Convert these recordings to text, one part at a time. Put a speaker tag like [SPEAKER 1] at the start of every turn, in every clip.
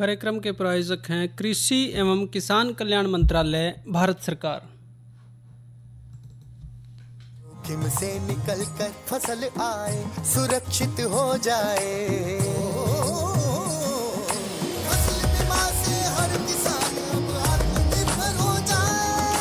[SPEAKER 1] कार्यक्रम के प्रायोजक हैं कृषि एवं किसान कल्याण मंत्रालय, भारत सरकार।
[SPEAKER 2] जोखिम से निकल कर फसल आए, सुरक्षित हो जाए, फसल बीमा से हर किसान अब आत्मनिर्भर हो जाए।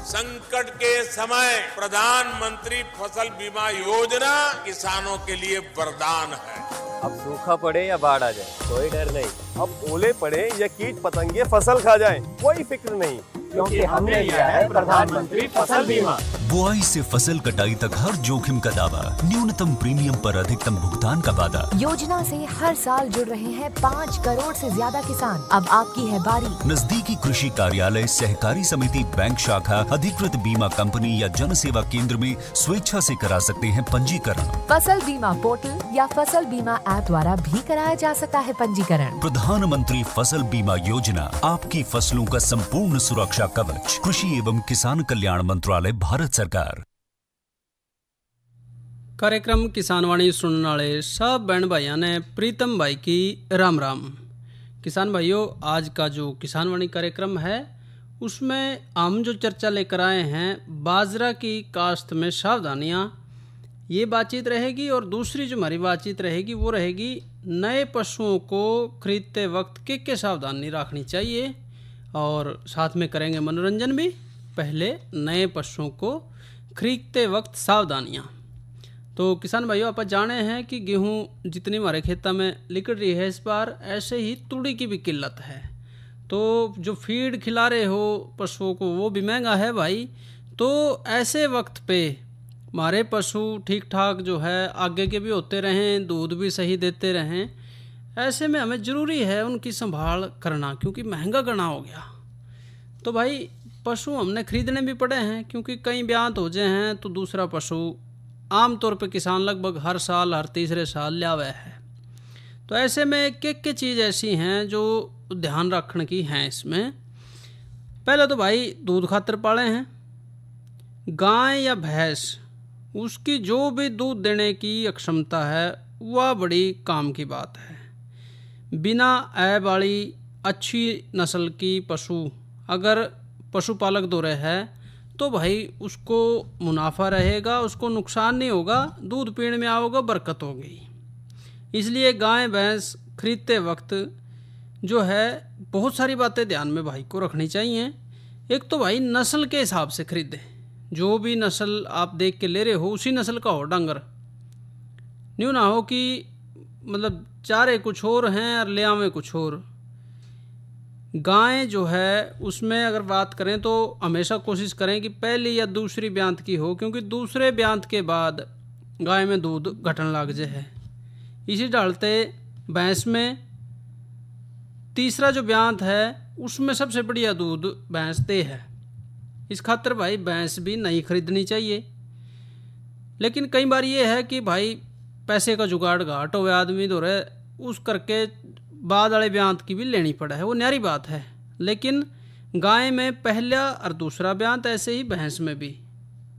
[SPEAKER 3] संकट के समय प्रधानमंत्री फसल बीमा योजना किसानों के लिए वरदान है।
[SPEAKER 4] अब सूखा पड़े या बाढ़ आ जाए कोई डर नहीं, अब ओले पड़े या कीट पतंगे फसल खा जाए कोई फिक्र नहीं, क्योंकि हमने लिया है प्रधानमंत्री फसल बीमा।
[SPEAKER 5] बुआई से फसल कटाई तक हर जोखिम का दावा, न्यूनतम प्रीमियम पर अधिकतम भुगतान का वादा।
[SPEAKER 6] योजना से हर साल जुड़ रहे हैं 5 करोड़ से ज्यादा किसान। अब आपकी है बारी।
[SPEAKER 5] नजदीकी कृषि कार्यालय, सहकारी समिति, बैंक शाखा, अधिकृत बीमा कंपनी या जन सेवा केंद्र में स्वेच्छा से करा सकते हैं पंजीकरण।
[SPEAKER 6] फसल बीमा पोर्टल या फसल बीमा ऐप द्वारा भी कराया जा सकता है पंजीकरण।
[SPEAKER 5] प्रधानमंत्री फसल बीमा योजना, आपकी फसलों का संपूर्ण सुरक्षा कवच। कृषि एवं किसान कल्याण मंत्रालय, भारत सरकार।
[SPEAKER 1] कार्यक्रम किसान वाणी सुनने वाले सब बहन भाइयों ने प्रीतम भाई की राम राम। किसान भाइयों, आज का जो किसान वाणी कार्यक्रम है उसमें हम जो चर्चा लेकर आए हैं बाजरा की काश्त में सावधानियां, ये बातचीत रहेगी। और दूसरी जो हमारी बातचीत रहेगी वो रहेगी नए पशुओं को खरीदते वक्त क्या सावधानी रखनी चाहिए, और साथ में करेंगे मनोरंजन भी। पहले नए पशुओं को खरीदते वक्त सावधानियां। तो किसान भाइयों, आप जाने हैं कि गेहूं जितनी हमारे खेतों में निकल रही है इस बार, ऐसे ही तूड़ी की भी किल्लत है। तो जो फीड खिला रहे हो पशुओं को वो भी महंगा है भाई। तो ऐसे वक्त पे हमारे पशु ठीक ठाक जो है आगे के भी होते रहें, दूध भी सही देते रहें, ऐसे में हमें ज़रूरी है उनकी संभाल करना, क्योंकि महंगा गना हो गया। तो भाई पशु हमने खरीदने भी पड़े हैं, क्योंकि कई ब्यात हो जाए हैं तो दूसरा पशु आमतौर पे किसान लगभग हर साल हर तीसरे साल लावे है। तो ऐसे में क्या चीज़ ऐसी हैं जो ध्यान रखने की हैं इसमें। पहले तो भाई दूध खातर पाले हैं गाय या भैंस, उसकी जो भी दूध देने की अक्षमता है वह बड़ी काम की बात है। बिना ऐब वाली अच्छी नस्ल की पशु अगर पशुपालक दो रहे है तो भाई उसको मुनाफा रहेगा, उसको नुकसान नहीं होगा, दूध पीने में आओगे, बरकत होगी। इसलिए गाय भैंस खरीदते वक्त जो है बहुत सारी बातें ध्यान में भाई को रखनी चाहिए। एक तो भाई नस्ल के हिसाब से खरीदे, जो भी नस्ल आप देख के ले रहे हो उसी नस्ल का हो डंगर। न्यू ना हो कि मतलब चारे कुछ और हैं और ले आवे कुछ और। गाय जो है उसमें अगर बात करें तो हमेशा कोशिश करें कि पहली या दूसरी ब्यांत की हो, क्योंकि दूसरे ब्यांत के बाद गाय में दूध घटन लग जाए है। इसी डालते भैंस में तीसरा जो ब्यांत है उसमें सबसे बढ़िया दूध भैंस दे है। इस खातर भाई भैंस भी नहीं खरीदनी चाहिए। लेकिन कई बार ये है कि भाई पैसे का जुगाड़ घाट हो आदमी तो रहे, उस करके बाद वाले ब्यांत की भी लेनी पड़ा है, वो न्यारी बात है। लेकिन गाय में पहला और दूसरा ब्यांत, ऐसे ही भैंस में भी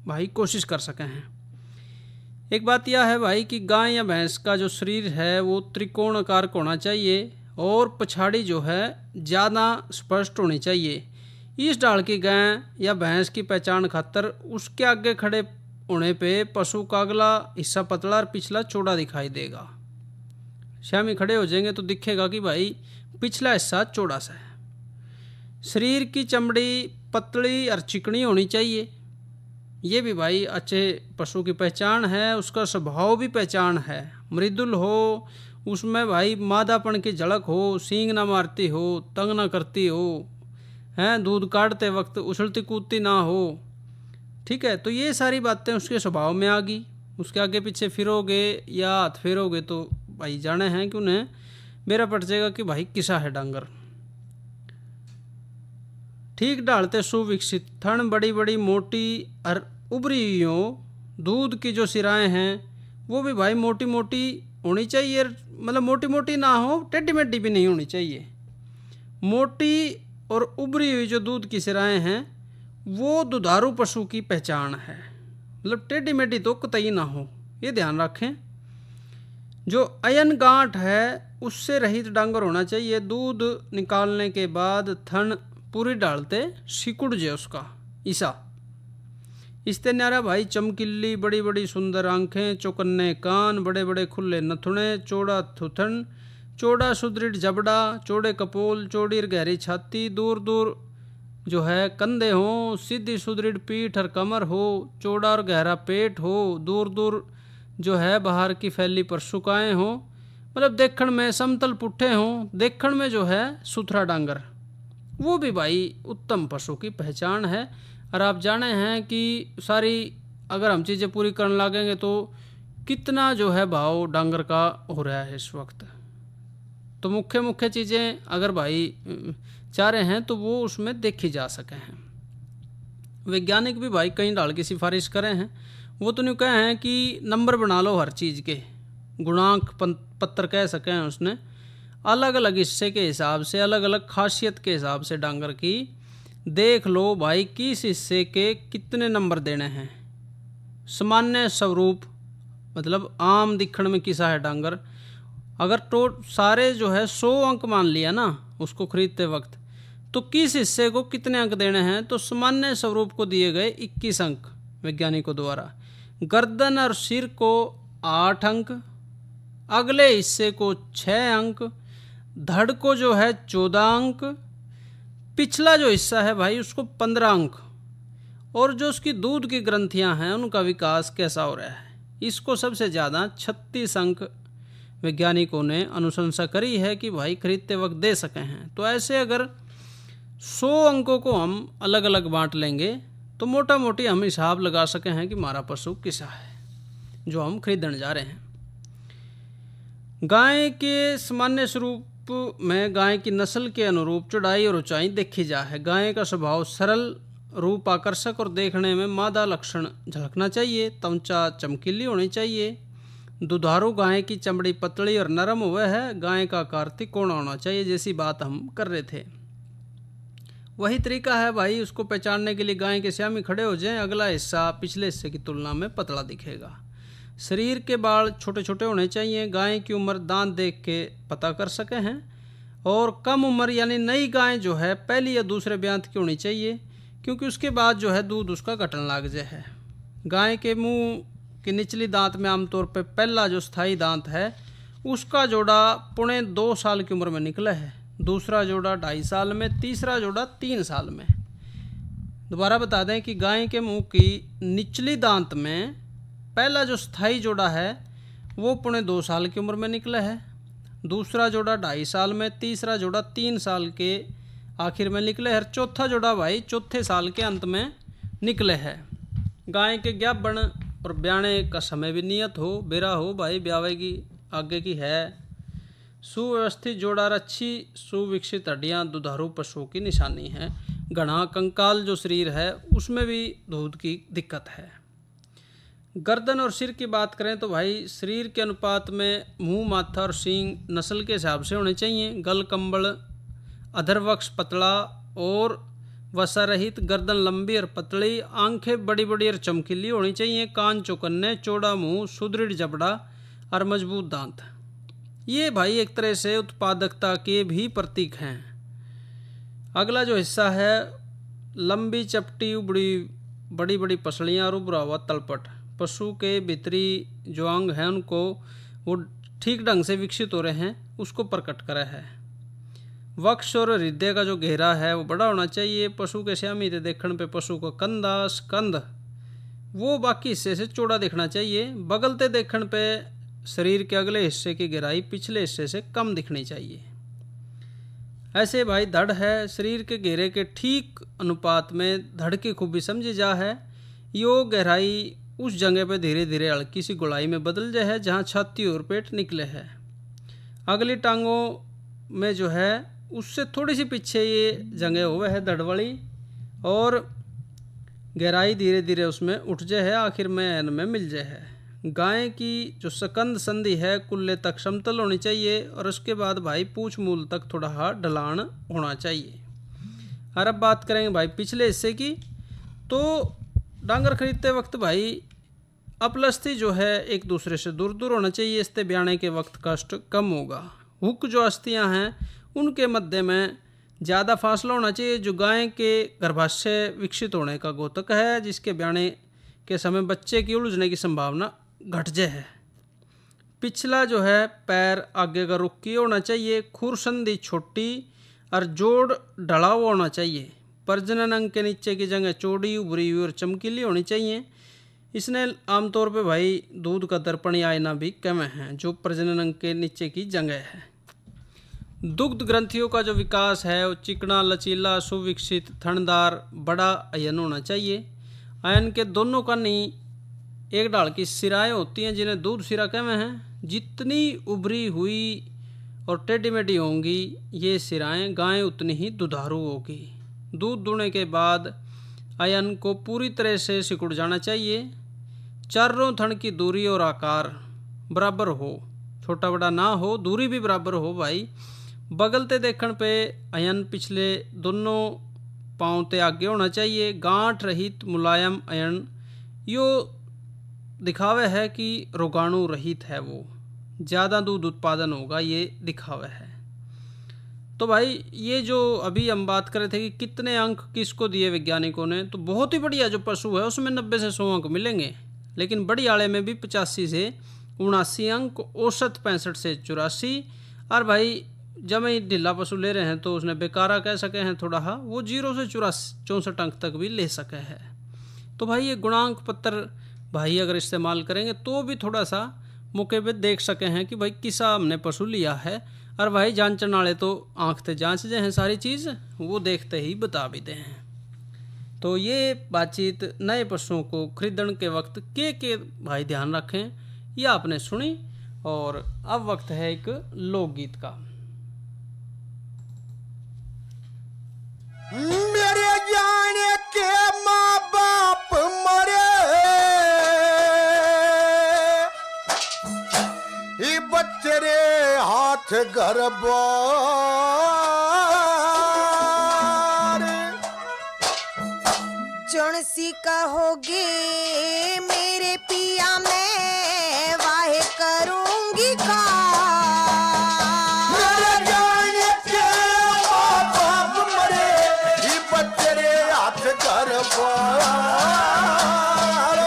[SPEAKER 1] भाई कोशिश कर सके हैं। एक बात यह है भाई कि गाय या भैंस का जो शरीर है वो त्रिकोण आकार का होना चाहिए और पछाड़ी जो है ज़्यादा स्पष्ट होनी चाहिए। इस डाल की गाय या भैंस की पहचान खातर उसके आगे खड़े होने पे पशु का अगला हिस्सा पतला और पिछला चौड़ा दिखाई देगा। शामी खड़े हो जाएंगे तो दिखेगा कि भाई पिछला हिस्सा चौड़ा सा है। शरीर की चमड़ी पतली और चिकनी होनी चाहिए, ये भी भाई अच्छे पशु की पहचान है। उसका स्वभाव भी पहचान है, मृदुल हो, उसमें भाई मादापन की झलक हो, सींग ना मारती हो, तंग ना करती हो, हैं दूध काटते वक्त उछलती कूदती ना हो। ठीक है, तो ये सारी बातें उसके स्वभाव में आ गई। उसके आगे पीछे फिरोगे या हाथ फेरोगे तो भाई जाने हैं कि उन्हें मेरा पट जाएगा कि भाई किसा है डांगर। ठीक डालते सुविकसित थन, बड़ी बड़ी मोटी और उभरी हुई हो। दूध की जो सिराएं हैं वो भी भाई मोटी मोटी होनी चाहिए, मतलब मोटी मोटी ना हो, टेढ़ी मेढ़ी भी नहीं होनी चाहिए। मोटी और उभरी हुई जो दूध की सिराएं हैं वो दुधारू पशु की पहचान है, मतलब टेढ़ी मेढ़ी तो कतई ना हो, ये ध्यान रखें। जो अयन गांठ है उससे रहित डांगर होना चाहिए। दूध निकालने के बाद थन पूरी डालते सिकुड़ जाए उसका ईसा। इसते न्यारा भाई चमकीली बड़ी बड़ी सुंदर आंखें, चौकन्ने कान, बड़े बड़े खुले नथुने, चौड़ा थुथन, चौड़ा सुदृढ़ जबड़ा, चौड़े कपोल, चौड़ी गहरी छाती, दूर दूर जो है कंधे हो, सीधी सुदृढ़ पीठ और कमर हो, चौड़ा और गहरा पेट हो, दूर दूर जो है बाहर की फैली पर सुकाएं हो, मतलब देखण में समतल पुट्ठे हों, देखण में जो है सुथरा डांगर, वो भी भाई उत्तम पशु की पहचान है। और आप जाने हैं कि सारी अगर हम चीज़ें पूरी करने लगेंगे तो कितना जो है भाव डांगर का हो रहा है इस वक्त। तो मुख्य मुख्य चीज़ें अगर भाई चाह रहे हैं तो वो उसमें देखी जा सके हैं। वैज्ञानिक भी भाई कई डाल की सिफारिश करे हैं, वो तो नहीं कहे हैं कि नंबर बना लो हर चीज़ के, गुणांक पत्र कह सके हैं उसने, अलग अलग हिस्से के हिसाब से, अलग अलग खासियत के हिसाब से डांगर की देख लो भाई किस हिस्से के कितने नंबर देने हैं। सामान्य स्वरूप मतलब आम दिखण में किसा है डांगर, अगर तो सारे जो है 100 अंक मान लिया ना उसको खरीदते वक्त, तो किस हिस्से को कितने अंक देने हैं, तो सामान्य स्वरूप को दिए गए 21 अंक वैज्ञानिकों द्वारा, गर्दन और सिर को 8 अंक, अगले हिस्से को 6 अंक, धड़ को जो है 14 अंक, पिछला जो हिस्सा है भाई उसको 15 अंक, और जो उसकी दूध की ग्रंथियां हैं उनका विकास कैसा हो रहा है इसको सबसे ज़्यादा 36 अंक वैज्ञानिकों ने अनुशंसा करी है कि भाई खरीदते वक्त दे सके हैं। तो ऐसे अगर 100 अंकों को हम अलग अलग बांट लेंगे तो मोटा मोटी हम हिसाब लगा सके हैं कि हमारा पशु किसा है जो हम खरीदने जा रहे हैं। गाय के सामान्य स्वरूप में गाय की नस्ल के अनुरूप चौड़ाई और ऊंचाई देखी जा है। गाय का स्वभाव सरल, रूप आकर्षक और देखने में मादा लक्षण झलकना चाहिए। त्वचा चमकीली होनी चाहिए। दुधारू गाय की चमड़ी पतली और नरम हुआ है। गाय का आकार तिकोना होना चाहिए, जैसी बात हम कर रहे थे। वही तरीका है भाई उसको पहचानने के लिए गाय के श्यामी खड़े हो जाएं, अगला हिस्सा पिछले हिस्से की तुलना में पतला दिखेगा। शरीर के बाल छोटे छोटे होने चाहिए। गाय की उम्र दांत देख के पता कर सके हैं। और कम उम्र यानी नई गाय जो है पहली या दूसरे ब्यांत की होनी चाहिए, क्योंकि उसके बाद जो है दूध उसका घटने लग जाए है। गाय के मुंह की निचली दांत में आमतौर पर पहला जो स्थायी दांत है उसका जोड़ा 2.25 साल की उम्र में निकला है, दूसरा जोड़ा 2.5 साल में, तीसरा जोड़ा 3 साल में। दोबारा बता दें कि गाय के मुंह की निचली दांत में पहला जो स्थायी जोड़ा है वो 2.25 साल की उम्र में निकला है, दूसरा जोड़ा 2.5 साल में, तीसरा जोड़ा 3 साल के आखिर में निकले है, चौथा जोड़ा भाई चौथे साल के अंत में निकले है। गाय के ज्ञापन और ब्याणे का समय भी नियत हो, बेरा हो भाई ब्यावे की आगे की है। सुव्यवस्थित जोड़ा और अच्छी सुविकसित हड्डियाँ दुधारू पशुओं की निशानी है। घना कंकाल जो शरीर है उसमें भी दूध की दिक्कत है। गर्दन और सिर की बात करें तो भाई शरीर के अनुपात में मुंह, माथा और सींग नस्ल के हिसाब से होने चाहिए। गल कंबल, अधरवक्ष पतला और वसा रहित, गर्दन लंबी और पतली, आंखें बड़ी बड़ी और चमकीली होनी चाहिए, कान चौकन्ने, चौड़ा मुंह, सुदृढ़ जबड़ा और मजबूत दांत। ये भाई एक तरह से उत्पादकता के भी प्रतीक हैं। अगला जो हिस्सा है लंबी चपटी, उबड़ी बड़ी बड़ी पसलियाँ और उभरा हुआ तलपट। पशु के भीतरी जो अंग हैं उनको वो ठीक ढंग से विकसित हो रहे हैं उसको प्रकट करा है। वक्ष और हृदय का जो घेरा है वो बड़ा होना चाहिए। पशु के श्यामी ते देखने पे पशु का कंधा, स्कंध वो बाकी हिस्से से चौड़ा दिखना चाहिए। बगलते देखने पे शरीर के अगले हिस्से की गहराई पिछले हिस्से से कम दिखनी चाहिए। ऐसे भाई धड़ है शरीर के घेरे के ठीक अनुपात में धड़ की खूबी समझी जा है। यो गहराई उस जगह पे धीरे धीरे हल्की सी गोलाई में बदल जाए है जहाँ छाती और पेट निकले है। अगली टांगों में जो है उससे थोड़ी सी पीछे ये जगह हुआ है धड़ वाली, और गहराई धीरे धीरे उसमें उठ जाए है, आखिर में एन में मिल जाए है। गाय की जो स्कंद संधि है कुल्ले तक समतल होनी चाहिए और उसके बाद भाई पूंछ मूल तक थोड़ा ढलान होना चाहिए। और अब बात करेंगे भाई पिछले हिस्से की। तो डांगर खरीदते वक्त भाई अपलस्थी जो है एक दूसरे से दूर दूर होना चाहिए, इससे ब्याने के वक्त कष्ट कम होगा। हुक जो अस्थियां हैं उनके मध्य में ज़्यादा फासला होना चाहिए, जो गाय के गर्भाशय विकसित होने का घोतक है, जिसके ब्याने के समय बच्चे की उलझने की संभावना घट जाए है। पिछला जो है पैर आगे का रुख किए होना चाहिए, खुर संधि छोटी और जोड़ ढला हुआ होना चाहिए। प्रजनन अंग के नीचे की जगह चौड़ी, उभरी हुई और चमकीली होनी चाहिए। इसने आमतौर पे भाई दूध का दर्पण या आईना भी कम है, जो प्रजनन अंग के नीचे की जगह है। दुग्ध ग्रंथियों का जो विकास है वो चिकना, लचीला, सुविकसित, थनदार, बड़ा अयन होना चाहिए। अयन के दोनों कानी एक डाल की सिराएं होती हैं, जिन्हें दूध सिरा कहते हैं। जितनी उभरी हुई और टेढ़ी मेढ़ी होंगी ये सिराएं, गाय उतनी ही दुधारू होगी। दूध दुहने के बाद अयन को पूरी तरह से सिकुड़ जाना चाहिए। चारों थन की दूरी और आकार बराबर हो, छोटा बड़ा ना हो, दूरी भी बराबर हो भाई। बगलते देखने पे अयन पिछले दोनों पाँव ते आगे होना चाहिए। गांठ रहित मुलायम अयन यो दिखावे है कि रोगाणु रहित है, वो ज़्यादा दूध उत्पादन होगा, ये दिखावे है। तो भाई ये जो अभी हम बात कर रहे थे कि कितने अंक किसको दिए वैज्ञानिकों ने, तो बहुत ही बढ़िया जो पशु है उसमें 90 से 100 अंक मिलेंगे। लेकिन बड़ी आड़े में भी 85 से 79 अंक, औसत 65 से 84। और भाई जब ही ढीला पशु ले रहे हैं तो उसने बेकारा कह सके हैं थोड़ा, हाँ वो 0 से 64 अंक तक भी ले सके हैं। तो भाई ये गुणांक पत्र भाई अगर इस्तेमाल करेंगे तो भी थोड़ा सा मौके पे देख सके हैं कि भाई किसा हमने पशु लिया है। और भाई जांचने वाले तो आँख से जांच जे हैं सारी चीज़, वो देखते ही बता भी दे हैं। तो ये बातचीत नए पशुओं को खरीदने के वक्त के भाई ध्यान रखें, ये आपने सुनी। और अब वक्त है एक लोकगीत का।
[SPEAKER 2] मेरे जाने के माँ बाप मरे, ये बच्चे रे हाथ घर बार।
[SPEAKER 7] चौणसी कहोगे मेरे पिया मैं वाहे करूंगी का।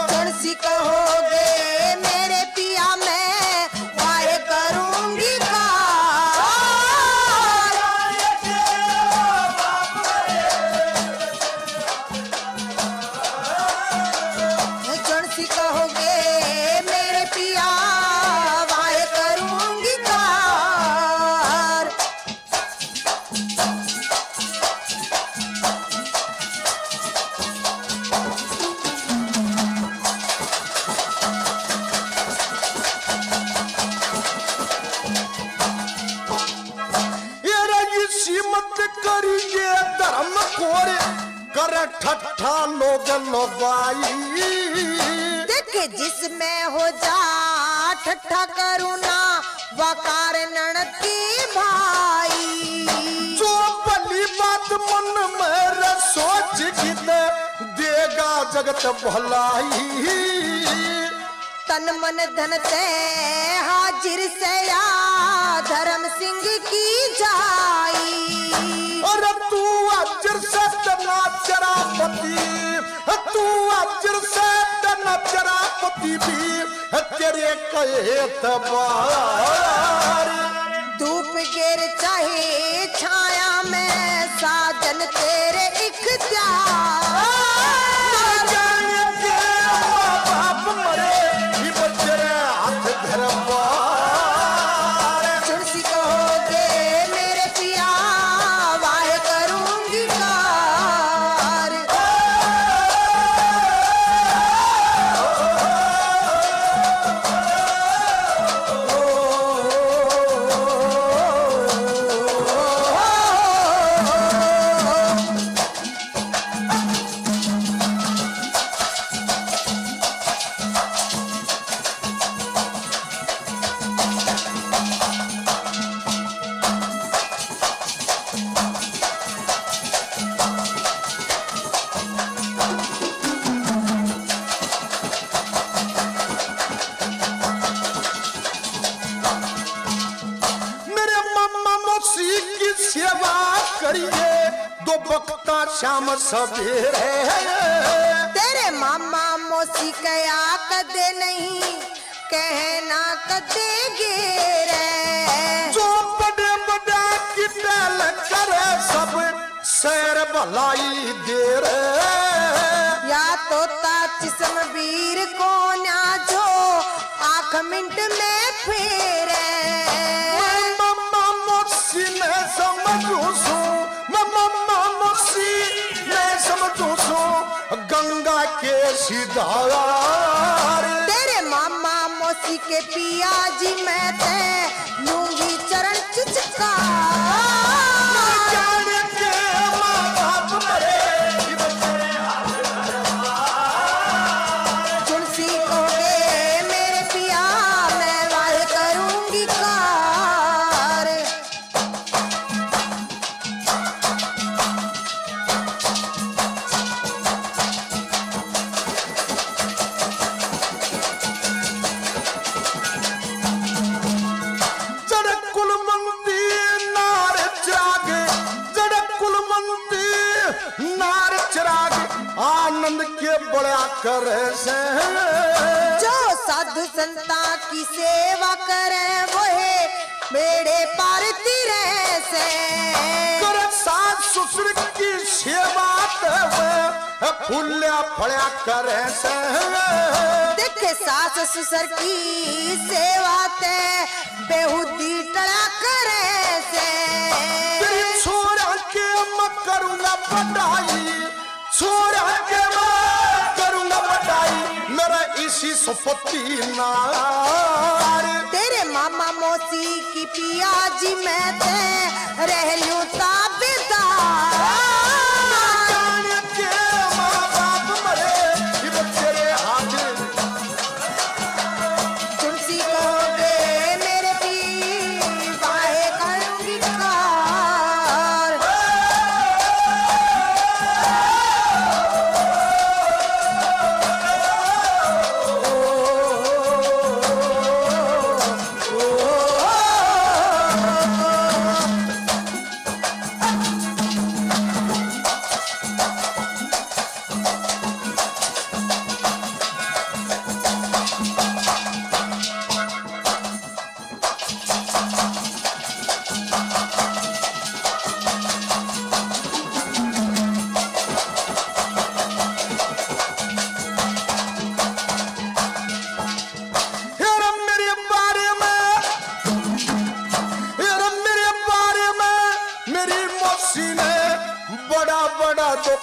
[SPEAKER 2] तुलसी कहोगे मेरे पिया मैं वाहे करूंगी तुलसी कहोगे मेरे पिया वाहे करूंगी करिए धर्म खोरे कर ठट्ठा लोग लोगाई। देखे जिसमें हो जा ठट्ठा करूँ ना वकार ननकी भाई। जो भली बात मन में सोच दे देगा जगत भलाई। तन मन धन से हाजिर से या धर्म सिंह की जाई। और तू अजर से तना चरापति, तू अजर से तना चरापति भी तेरे कहे तबार। धूप गिर चाहे छाया में साजन तेरे इख्तियार। बकता शाम सवेरे,
[SPEAKER 7] तेरे मामा मौसी कया कदे नहीं कहना कदे रे।
[SPEAKER 2] जो बड़े बड़ा किटल करे सब शेर भलाई दे रे।
[SPEAKER 7] या तो चिस्म वीर को ना जो आँख मिनट में फेरे।
[SPEAKER 2] मम्मा मौसी मैं समझू सू, मम्मा मौसी मैं समझू सू गंगा के सिधार।
[SPEAKER 7] तेरे मामा मौसी के पिया जी मैं ते लूंगी चरण चिचका।
[SPEAKER 2] आनंद के बड़ा करे से
[SPEAKER 7] जो साधु संता की सेवा करे वो है बेड़े पार तिरे से।
[SPEAKER 2] करे सास ससुर की सेवा फूल्या फड़ा करे से।
[SPEAKER 7] देखे सास ससुर की सेवा ते बेहुदी टड़ा करे से।
[SPEAKER 2] तेरी छोरा के मैं करूंगा पढ़ाई, छोरा के मैं करूंगा पढ़ाई मेरा इसी संपत्ति नार।
[SPEAKER 7] तेरे मामा मौसी की पिया जी मैं ते रह लूं ताबेदार।
[SPEAKER 2] जाने के माँ बाप मरे ये तेरे हाथ।
[SPEAKER 7] तुलसी कहोगे मेरे पी बाहे करूंगी कार।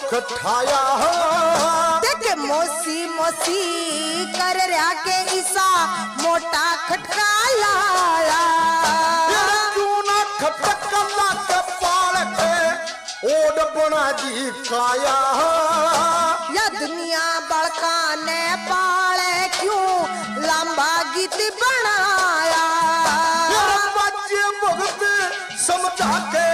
[SPEAKER 2] खटाया
[SPEAKER 7] देखे मौसी मौसी कर रहा के ईसा मोटा खटका लाया।
[SPEAKER 2] ना खटका ला के पाल के ओड बना जी काया।
[SPEAKER 7] या दुनिया बड़का ने पाले क्यों लंबा गीत बनाया।
[SPEAKER 2] बच्चे भगत समझा के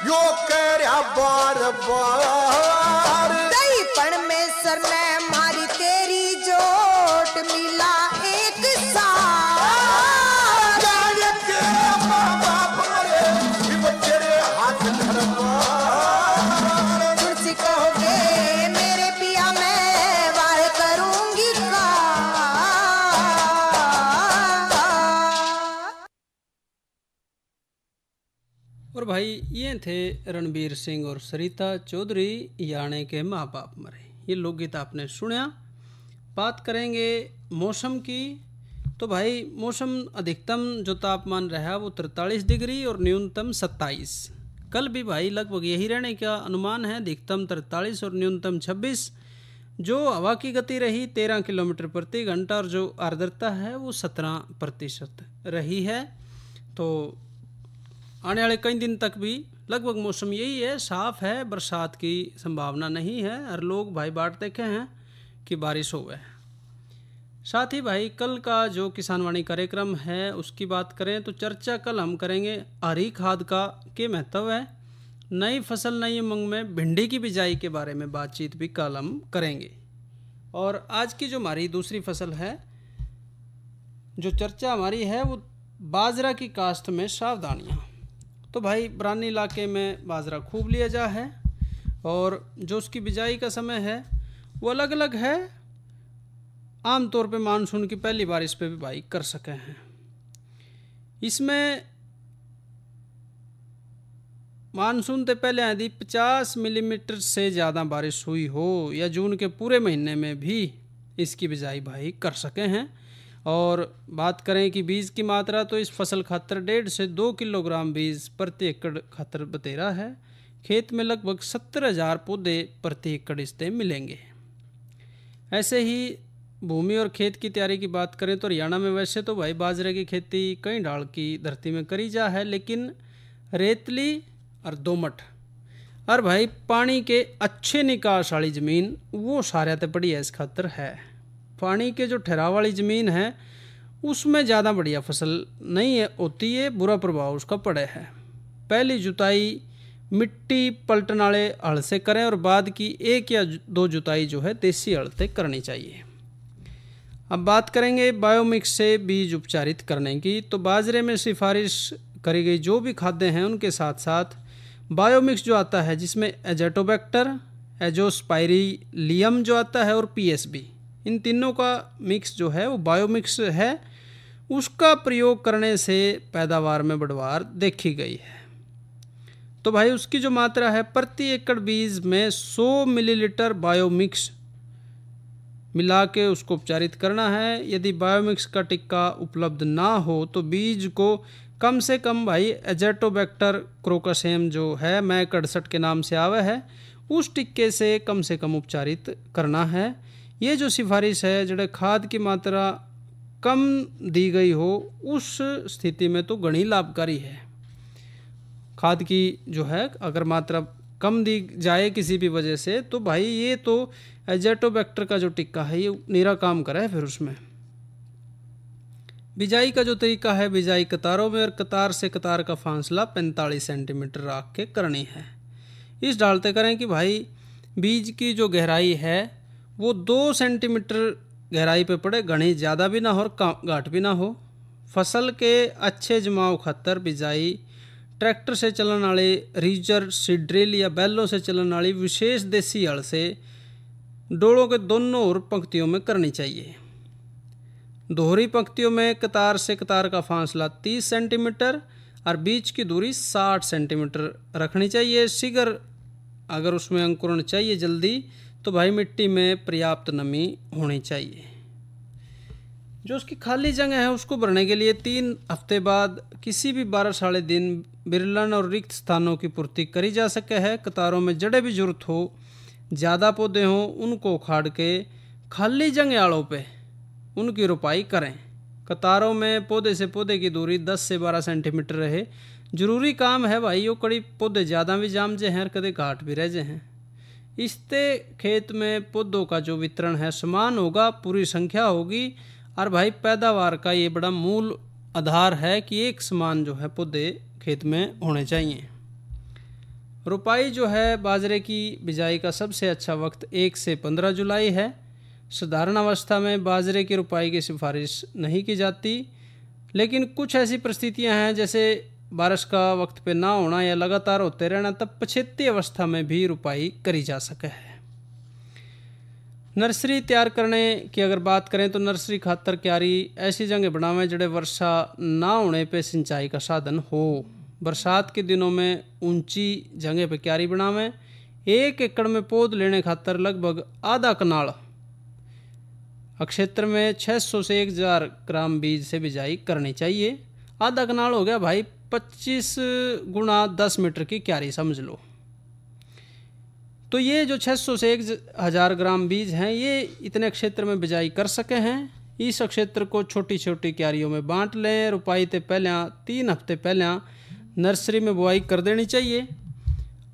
[SPEAKER 2] यो कह रहा बार बार।
[SPEAKER 7] दई परमेश्वर ने मारी तेरी जोट मिला एक साथ।
[SPEAKER 2] जाने के माँ बाप मरे बच्चे रे हाथ धरवार।
[SPEAKER 7] तुलसी कहोगे मेरे पिया मैं वाह करूंगी का।
[SPEAKER 1] और भाई ये थे रणबीर सिंह और सरिता चौधरी यानी के माँ बाप मरे। ये लोकगीत आपने सुना। बात करेंगे मौसम की। तो भाई मौसम अधिकतम जो तापमान रहा वो 43 डिग्री और न्यूनतम 27। कल भी भाई लगभग यही रहने का अनुमान है। अधिकतम 43 और न्यूनतम 26। जो हवा की गति रही 13 किलोमीटर प्रति घंटा और जो आर्द्रता है वो 17% रही है। तो आने वाले कई दिन तक भी लगभग मौसम यही है, साफ है, बरसात की संभावना नहीं है। हर लोग भाई बाट देखे हैं कि बारिश होवे। साथ ही भाई कल का जो किसानवाणी कार्यक्रम है उसकी बात करें तो चर्चा कल हम करेंगे हरी खाद का के महत्व है। नई फसल नई उमंग में भिंडी की बिजाई के बारे में बातचीत भी कल हम करेंगे। और आज की जो हमारी दूसरी फसल है, जो चर्चा हमारी है वो बाजरा की काश्त में सावधानियाँ। तो भाई बरानी इलाके में बाजरा खूब लिया जा है और जो उसकी बिजाई का समय है वो अलग अलग है। आमतौर पे मानसून की पहली बारिश पे भी भाई कर सके हैं। इसमें मानसून से पहले यदि 50 मिलीमीटर से ज़्यादा बारिश हुई हो या जून के पूरे महीने में भी इसकी बिजाई भाई कर सके हैं। और बात करें कि बीज की मात्रा तो इस फसल खातर 1.5 से 2 किलोग्राम बीज प्रति एकड़ खातर बतेरा है। खेत में लगभग 70,000 पौधे प्रति एकड़ इससे मिलेंगे। ऐसे ही भूमि और खेत की तैयारी की बात करें तो हरियाणा में वैसे तो भाई बाजरे की खेती कई ढाल की धरती में करी जा है, लेकिन रेतली और दोमट और भाई पानी के अच्छे निकास वाली ज़मीन वो सारे तो बढ़िया इस खातर है। पानी के जो ठहराव वाली ज़मीन है उसमें ज़्यादा बढ़िया फसल नहीं है होती है, बुरा प्रभाव उसका पड़े है। पहली जुताई मिट्टी पलटन वाले हल से करें और बाद की 1 या 2 जुताई जो है देसी हल से करनी चाहिए। अब बात करेंगे बायोमिक्स से बीज उपचारित करने की। तो बाजरे में सिफारिश करी गई जो भी खाद्य हैं उनके साथ साथ बायोमिक्स जो आता है जिसमें एजेटोबैक्टर, एजोस्पाइरिलियम जो आता है और पीएसबी, इन तीनों का मिक्स जो है वो बायोमिक्स है। उसका प्रयोग करने से पैदावार में बढ़वार देखी गई है। तो भाई उसकी जो मात्रा है प्रति एकड़ बीज में 100 मिलीलीटर बायोमिक्स मिला के उसको उपचारित करना है। यदि बायोमिक्स का टिक्का उपलब्ध ना हो तो बीज को कम से कम भाई एजेटोबैक्टर क्रोकसेम जो है मैक 68 के नाम से आवे है उस टिक्के से कम उपचारित करना है। ये जो सिफारिश है जड़े खाद की मात्रा कम दी गई हो उस स्थिति में तो घनी लाभकारी है। खाद की जो है अगर मात्रा कम दी जाए किसी भी वजह से तो भाई ये तो एजेटोबैक्टर का जो टिक्का है ये नीरा काम करा है। फिर उसमें बिजाई का जो तरीका है, बिजाई कतारों में और कतार से कतार का फासला 45 सेंटीमीटर रख के करनी है। इस डालते करें कि भाई बीज की जो गहराई है वो 2 सेंटीमीटर गहराई पे पड़े, घनी ज़्यादा भी ना हो और घाट भी ना हो। फसल के अच्छे जमाव खातर बिजाई ट्रैक्टर से चलने वाले रीजर, सीड्रिल या बैलों से चलने वाली विशेष देसी हल से डोलों के दोनों ओर पंक्तियों में करनी चाहिए। दोहरी पंक्तियों में कतार से कतार का फासला 30 सेंटीमीटर और बीच की दूरी 60 सेंटीमीटर रखनी चाहिए। सिगर अगर उसमें अंकुरण चाहिए जल्दी तो भाई मिट्टी में पर्याप्त नमी होनी चाहिए। जो उसकी खाली जगह है उसको भरने के लिए 3 हफ्ते बाद किसी भी बारिश वाले दिन बिरलन और रिक्त स्थानों की पूर्ति करी जा सके है। कतारों में जड़े भी जरूरत हो, ज़्यादा पौधे हों, उनको उखाड़ के खाली जगह आड़ों पे उनकी रोपाई करें। कतारों में पौधे से पौधे की दूरी 10 से 12 सेंटीमीटर रहे। जरूरी काम है भाई यो कड़ी पौधे ज़्यादा भी जाम जे हैं और कदे घाट भी रह जे हैं। इससे खेत में पौधों का जो वितरण है समान होगा, पूरी संख्या होगी और भाई पैदावार का ये बड़ा मूल आधार है कि एक समान जो है पौधे खेत में होने चाहिए। रोपाई जो है बाजरे की बिजाई का सबसे अच्छा वक्त 1 से 15 जुलाई है। साधारण अवस्था में बाजरे की रोपाई की सिफारिश नहीं की जाती, लेकिन कुछ ऐसी परिस्थितियां हैं जैसे बारिश का वक्त पे ना होना या लगातार होते रहना, तब पछेती अवस्था में भी रोपाई करी जा सके है। नर्सरी तैयार करने की अगर बात करें तो नर्सरी खातर क्यारी ऐसी जगह बनावें जड़े वर्षा ना होने पे सिंचाई का साधन हो। बरसात के दिनों में ऊंची जगह पे क्यारी बनावें। 1 एकड़ में पौध लेने खातर लगभग आधा कनाल क्षेत्र में 600 से 1000 ग्राम बीज से बिजाई करनी चाहिए। आधा कनाल हो गया भाई 25 गुणा 10 मीटर की क्यारी समझ लो। तो ये जो 600 से 1000 ग्राम बीज हैं ये इतने क्षेत्र में बिजाई कर सके हैं। इस क्षेत्र को छोटी छोटी क्यारियों में बांट लें। रोपाई से पहले 3 हफ्ते पहले नर्सरी में बुआई कर देनी चाहिए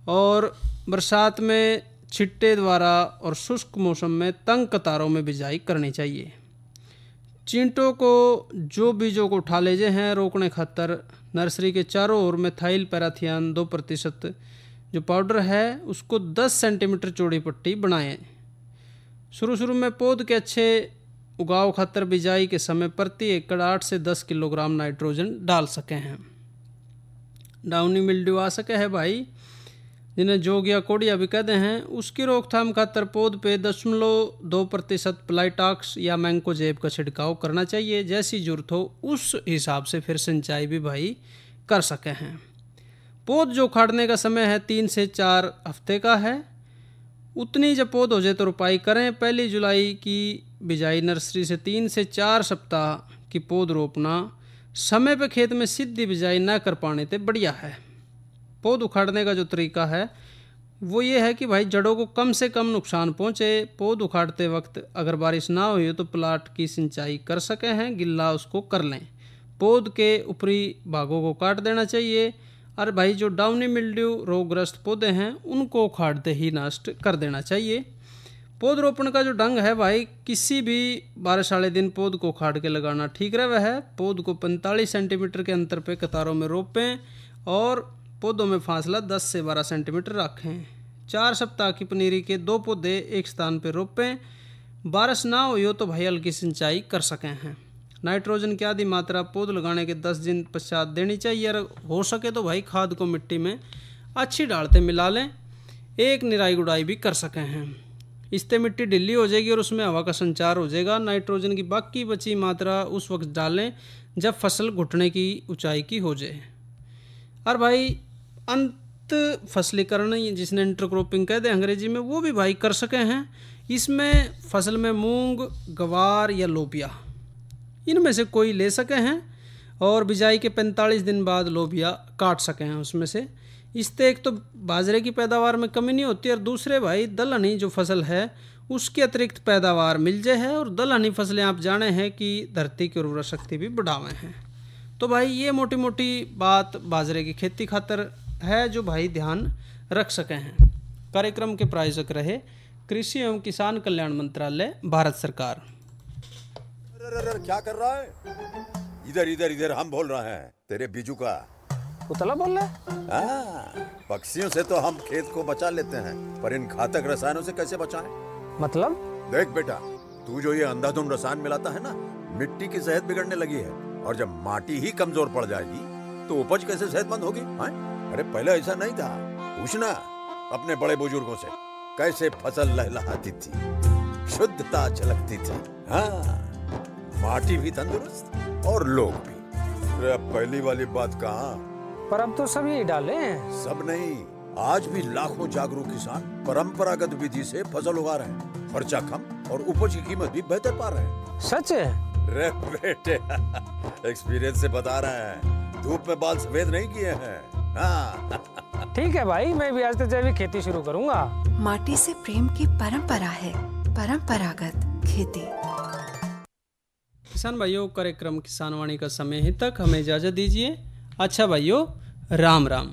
[SPEAKER 1] और बरसात में छिट्टे द्वारा और शुष्क मौसम में तंग कतारों में बिजाई करनी चाहिए। चींटों को जो बीजों को उठा ले हैं रोकने खातर नर्सरी के चारों ओर मिथाइल पैराथियन 2% जो पाउडर है उसको 10 सेंटीमीटर चौड़ी पट्टी बनाएं। शुरू में पौध के अच्छे उगाव खातर बिजाई के समय प्रति एकड़ 8 से 10 किलोग्राम नाइट्रोजन डाल सके हैं। डाउनी मिल्ड्यू आ सके है भाई, जिन्हें जोग या कोड़िया भी कहते हैं, उसकी रोकथाम खातर पौध पे 0.2% प्लाइटॉक्स या मैंकोजेब का छिड़काव करना चाहिए। जैसी जरूरत हो उस हिसाब से फिर सिंचाई भी भाई कर सके हैं। पौध जो उखाड़ने का समय है 3 से 4 हफ्ते का है। उतनी जब पौध हो जाए तो रोपाई करें। 1 जुलाई की बिजाई नर्सरी से 3 से 4 सप्ताह की पौध रोपना समय पे खेत में सीधी बिजाई ना कर पाने से बढ़िया है। पौध उखाड़ने का जो तरीका है वो ये है कि भाई जड़ों को कम से कम नुकसान पहुँचे। पौध उखाड़ते वक्त अगर बारिश ना हुई हो तो प्लाट की सिंचाई कर सके हैं, गिल्ला उसको कर लें। पौध के ऊपरी भागों को काट देना चाहिए और भाई जो डाउनी मिल्ड्यू रोगग्रस्त पौधे हैं उनको उखाड़ते ही नष्ट कर देना चाहिए। पौधरोपण का जो ढंग है भाई, किसी भी बारिश वाले दिन पौध को उखाड़ के लगाना ठीक रहे है। पौध को 45 सेंटीमीटर के अंतर पे कतारों में रोपें और पौधों में फासला 10 से 12 सेंटीमीटर रखें। 4 सप्ताह की पनीरी के 2 पौधे एक स्थान पर रोपें। बारिश ना हुई हो तो भाई हल्की सिंचाई कर सकें हैं। नाइट्रोजन की आधी मात्रा पौध लगाने के 10 दिन पश्चात देनी चाहिए और हो सके तो भाई खाद को मिट्टी में अच्छी डालते मिला लें। एक निराई गुड़ाई भी कर सकें हैं। इससे मिट्टी ढीली हो जाएगी और उसमें हवा का संचार हो जाएगा। नाइट्रोजन की बाकी बची मात्रा उस वक्त डालें जब फसल घुटने की ऊंचाई की हो जाए। और भाई अंत फसलीकरण जिसने इंटरक्रॉपिंग कहते हैं अंग्रेजी में, वो भी भाई कर सके हैं। इसमें फसल में मूंग, गवार या लोबिया इनमें से कोई ले सके हैं और बिजाई के 45 दिन बाद लोबिया काट सके हैं उसमें से। इससे एक तो बाजरे की पैदावार में कमी नहीं होती और दूसरे भाई दलहनी जो फसल है उसके अतिरिक्त पैदावार मिल जाए है। और दलहनी फसलें आप जाने हैं कि धरती की उर्वरा शक्ति भी बढ़ावे हैं। तो भाई ये मोटी मोटी बात बाजरे की खेती खातर है जो भाई ध्यान रख सके हैं। कार्यक्रम के प्रायोजक रहे कृषि एवं किसान कल्याण मंत्रालय, भारत सरकार।
[SPEAKER 8] क्या कर रहा है? इधर इधर इधर हम बोल रहे हैं तेरे बीजू का।
[SPEAKER 9] उतला बोल रहा है?
[SPEAKER 8] हाँ, पक्षियों से तो हम खेत को बचा लेते हैं पर इन घातक रसायनों से कैसे बचाएं?
[SPEAKER 9] मतलब?
[SPEAKER 8] देख बेटा, तू जो ये अंधाधुंध रसायन मिलाता है ना, मिट्टी की सेहत बिगड़ने लगी है और जब माटी ही कमजोर पड़ जाएगी तो उपज कैसे सेहतमंद होगी? अरे पहले ऐसा नहीं था। पूछना अपने बड़े बुजुर्गों से, कैसे फसल लहलहाती थी, शुद्धता झलकती थी। हाँ, माटी भी तंदुरुस्त और लोग भी। अरे अब पहली वाली बात कहाँ?
[SPEAKER 9] पर अब तो सब यही डाले हैं।
[SPEAKER 8] सब नहीं, आज भी लाखों जागरूक किसान परंपरागत विधि से फसल उगा रहे हैं। खर्चा कम और उपज की कीमत भी बेहतर पा रहे हैं।
[SPEAKER 9] सच है?
[SPEAKER 8] रे बेटे, एक्सपीरियंस से बता रहे हैं, धूप में बाल सफेद नहीं किए हैं। हाँ।
[SPEAKER 9] ठीक है भाई, मैं भी आज से जैविक खेती शुरू करूंगा।
[SPEAKER 10] माटी से प्रेम की परंपरा है, परंपरागत खेती।
[SPEAKER 1] किसान भाइयों, कार्यक्रम किसान वाणी का समय ही तक हमें इजाजत दीजिए। अच्छा भाइयों, राम राम।